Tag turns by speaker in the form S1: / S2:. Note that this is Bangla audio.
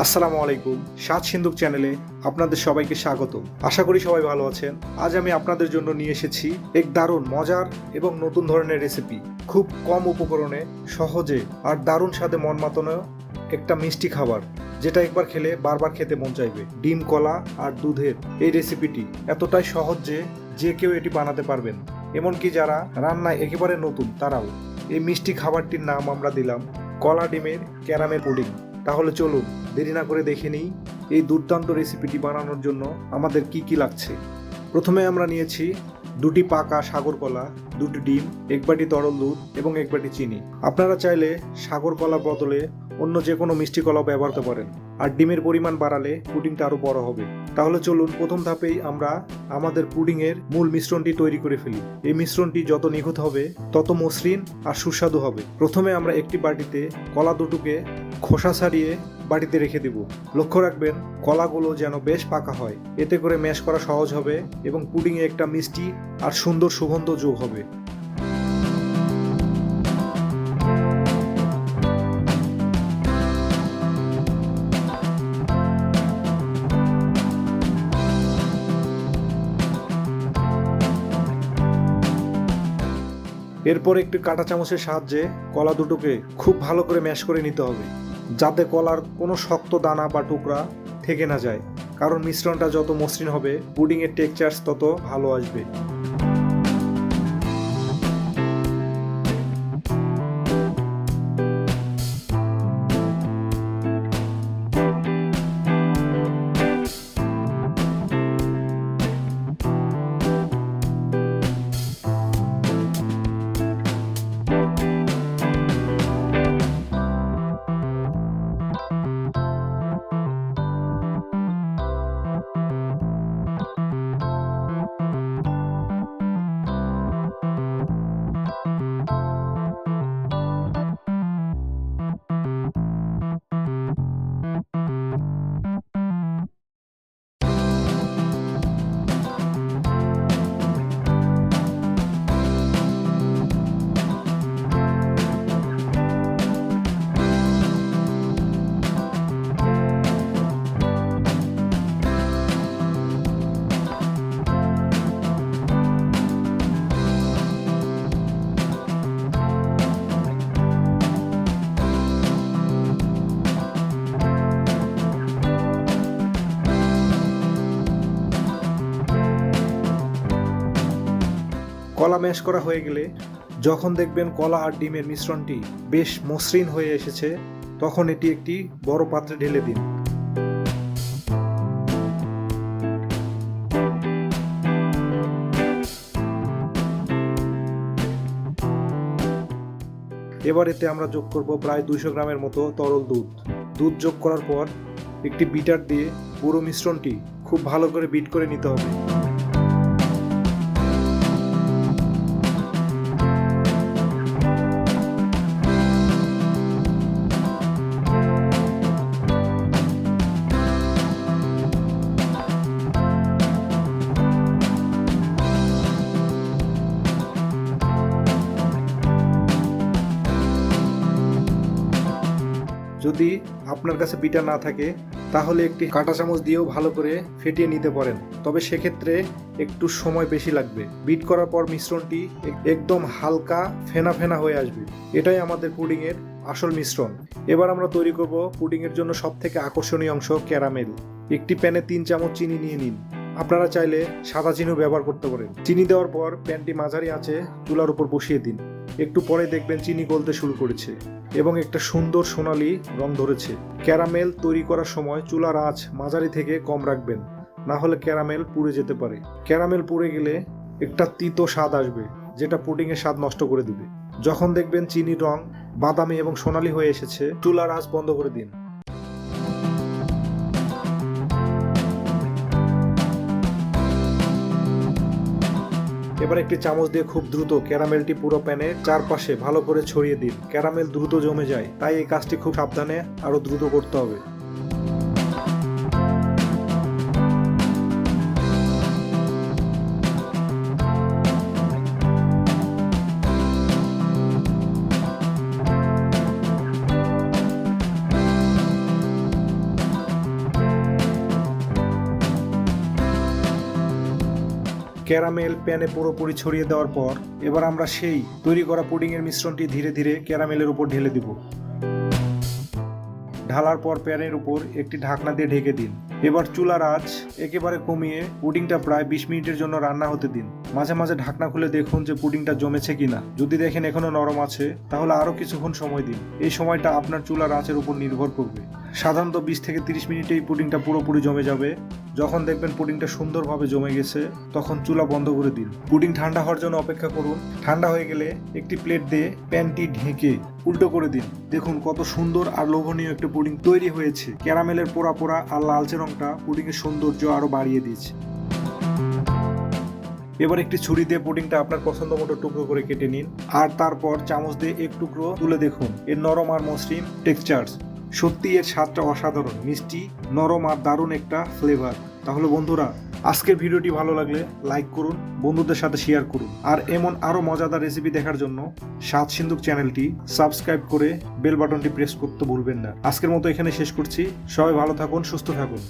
S1: আসসালামু আলাইকুম। স্বাদ সিন্ধুক চ্যানেলে আপনাদের সবাইকে স্বাগত। আশা করি সবাই ভালো আছেন। আজ আমি আপনাদের জন্য নিয়ে এসেছি এক দারুণ মজার এবং নতুন ধরনের রেসিপি। খুব কম উপকরণে সহজে আর দারুণ স্বাদে মন মাতানো একটা মিষ্টি খাবার, যেটা একবার খেলে বারবার খেতে মন চাইবে। ডিম, কলা আর দুধের এই রেসিপিটি এতটাই সহজ যে কেউ এটি বানাতে পারবেন, এমনকি যারা রান্নায় একেবারে নতুন তারাও। এই মিষ্টি খাবারটির নাম আমরা দিলাম কলা ডিমের ক্যারামেল পুডিং। তাহলে চলুন দেরি না করে দেখে নিই এই দুর্দান্ত রেসিপিটি বানানোর জন্য আমাদের কি কি লাগছে। প্রথমে আমরা নিয়েছি দুটি পাকা সাগর কলা, দুটি ডিম, এক বাটি তরল দুধ এবং এক বাটি চিনি। আপনারা চাইলে সাগর কলার বদলে অন্য যে কোনো মিষ্টি কলা ব্যবহার করতে পারেন, আর ডিমের পরিমাণ বাড়ালে পুডিংটা আরো বড় হবে। তাহলে চলুন প্রথম ধাপেই আমরা আমাদের পুডিংয়ের মূল মিশ্রণটি তৈরি করে ফেলি। এই মিশ্রণটি যত নিখুঁত হবে তত মসৃণ আর সুস্বাদু হবে। প্রথমে আমরা একটি বাটিতে কলা দুটোকে খোসা ছাড়িয়ে বাটিতে রেখে দিব। লক্ষ্য রাখবেন কলাগুলো যেন বেশ পাকা হয়, এতে করে ম্যাশ করা সহজ হবে এবং পুডিংয়ে একটা মিষ্টি আর সুন্দর সুগন্ধ যোগ হবে। এরপর একটি কাঁটা চামচের সাহায্যে কলা দুটোকে খুব ভালো করে ম্যাশ করে নিতে হবে, যাতে কলার কোনো শক্ত দানা বা টুকরা থেকে না যায়। কারণ মিশ্রণটা যত মসৃণ হবে পুডিংয়ের টেক্সচার তত ভালো আসবে। কলা ম্যাশ করা হয়ে গেলে যখন দেখবেন কলা আর ডিমের মিশ্রণটি বেশ মসৃণ হয়ে এসেছে, তখন এটি একটি বড় পাত্রে ঢেলে দিন। এবার এতে আমরা যোগ করব প্রায় 200 গ্রামের মতো তরল দুধ। দুধ যোগ করার পর একটি বিটার দিয়ে পুরো মিশ্রণটি খুব ভালো করে বিট করে নিতে হবে। যদি আপনার কাছে বিটার না থাকে তাহলে একটি কাঁটা চামচ দিয়েও ভালো করে ফেটিয়ে নিতে পারেন, তবে সেক্ষেত্রে একটু সময় বেশি লাগবে। বিট করার পর মিশ্রণটি একদম হালকা ফেনা ফেনা হয়ে আসবে। এটাই আমাদের পুডিংয়ের আসল মিশ্রণ। এবার আমরা তৈরি করব পুডিংয়ের জন্য সবথেকে আকর্ষণীয় অংশ ক্যারামেল। একটি প্যানে 3 চামচ চিনি নিয়ে নিন। আপনারা চাইলে সাদা চিনিও ব্যবহার করতে পারেন। চিনি দেওয়ার পর প্যানটি মাঝারি আঁচে চুলার উপর বসিয়ে দিন। একটু পরে দেখবেন চিনি গলতে শুরু করেছে এবং একটা সুন্দর সোনালী রং ধরেছে। ক্যারামেল তৈরি করার সময় চুলার আঁচ মাঝারি থেকে কম রাখবেন, না হলে ক্যারামেল পুড়ে যেতে পারে। ক্যারামেল পুড়ে গেলে একটা তিতো স্বাদ আসবে, যেটা পুডিংয়ের স্বাদ নষ্ট করে দিবে। যখন দেখবেন চিনির রং বাদামি এবং সোনালী হয়ে এসেছে, চুলার আঁচ বন্ধ করে দিন। এবার একটি চামচ দিয়ে খুব দ্রুত ক্যারামেলটি পুরো প্যানের চারপাশে ভালো করে ছড়িয়ে দিন। ক্যারামেল দ্রুত জমে যায়, তাই এই কাজটি খুব সাবধানে আরো দ্রুত করতে হবে। ক্যারামেল প্যানে পুরোপুরি ছড়িয়ে দেওয়ার পর এবার আমরা সেই তৈরি করা পুডিংয়ের মিশ্রণটি ধীরে ধীরে ক্যারামেলের উপর ঢেলে দিব। ঢালার পর প্যানের উপর একটি ঢাকনা দিয়ে ঢেকে দিন। এবার চুলার আঁচ একেবারে কমিয়ে পুডিংটা প্রায় 20 মিনিটের জন্য রান্না হতে দিন। মাঝে মাঝে ঢাকনা খুলে দেখুন যে পুডিংটা জমেছে কিনা। যদি দেখেন এখনো নরম আছে তাহলে আরো কিছুক্ষণ সময় দিন। এই সময়টা আপনার চুলার আঁচের উপর নির্ভর করবে। সাধারণত 20 থেকে 30 মিনিটেই পুডিংটা পুরোপুরি জমে যাবে। যখন দেখবেন পুডিংটা সুন্দরভাবে জমে গেছে তখন চুলা বন্ধ করে দিন। পুডিং ঠান্ডা হওয়ার জন্য অপেক্ষা করুন। ঠান্ডা হয়ে গেলে একটি প্লেট দিয়ে প্যানটি ঢেকে উল্টো করে দিন। দেখুন কত সুন্দর আর লোভনীয় একটা পুডিং তৈরি হয়েছে। ক্যারামেলের পোড়া পোড়া আর লালচে রংটা পুডিংয়ের সৌন্দর্য আরো বাড়িয়ে দিয়েছে। এবার একটি ছুরি দিয়ে পুডিংটা আপনার পছন্দ মতো টুকরো করে কেটে নিন আর তারপর চামচ দিয়ে এক টুকরো তুলে দেখুন। এর নরম আর মসৃণ টেক্সচার, সত্যি এর স্বাদটা অসাধারণ, মিষ্টি, নরম আর দারুণ একটা ফ্লেভার। তাহলে বন্ধুরা, আজকের ভিডিওটি ভালো লাগলে লাইক করুন, বন্ধুদের সাথে শেয়ার করুন আর এমন আরো মজাদার রেসিপি দেখার জন্য স্বাদ সিন্ধুক চ্যানেলটি সাবস্ক্রাইব করে বেল বাটনটি প্রেস করতে ভুলবেন না। আজকের মতো এখানে শেষ করছি। সবাই ভালো থাকুন, সুস্থ থাকুন।